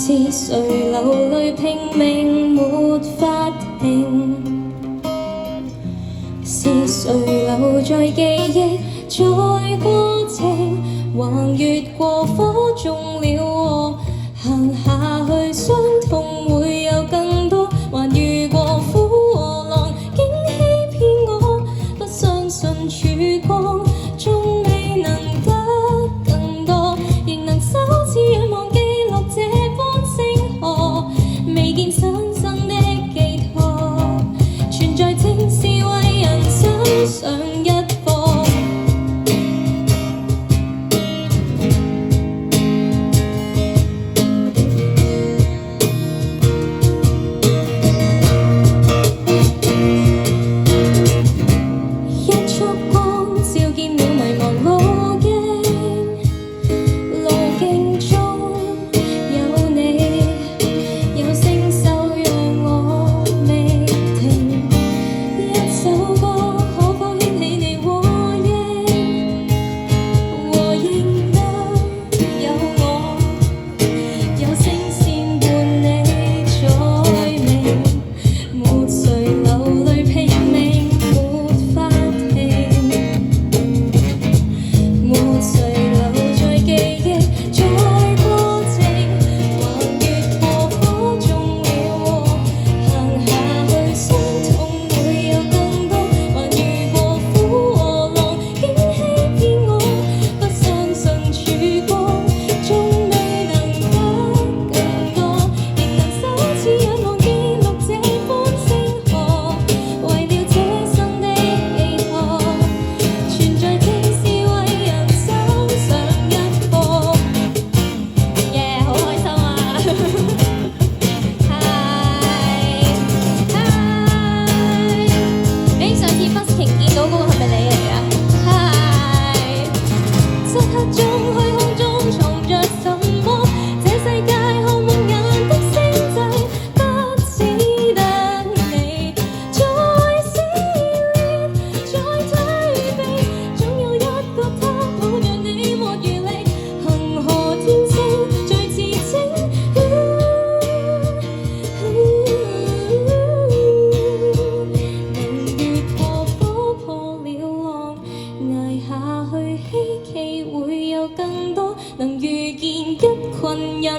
是誰流淚拼命沒法停？是誰留在記憶，在過程橫越過火中了禍，行下去傷痛會有更多，還遇過苦和浪，竟欺騙我，不相信曙光，終未能得更多，仍能首次仰望記錄這般星河，未見新生的寄託，存在正是為人生上一課。一束光照見了迷茫路徑，路徑中有你，有星宿讓我未停。一首歌可否掀起你和應？和應得有我，有聲線伴你在明，沒誰流淚拼命沒法停，沒誰留在記憶，在過程橫越過火中了禍，行下去傷痛會有更多，還遇過苦和浪，竟欺騙我，不相信曙光，終未能得更多，仍能首次仰望記錄這般星河，為了這生的寄託，存在正是為人生上一課。耶，好開心啊！嗨，上次 busking 見到嗰個係咪你嚟㗎？嗨，漆黑中虛空中藏着什麼？這世界看滿眼的星際，不只得你在撕裂，在退避，總有一個他抱着你沒餘力，恆河天星最至精。能越過火破了浪，捱下去希冀會有更多，能遇見一群人。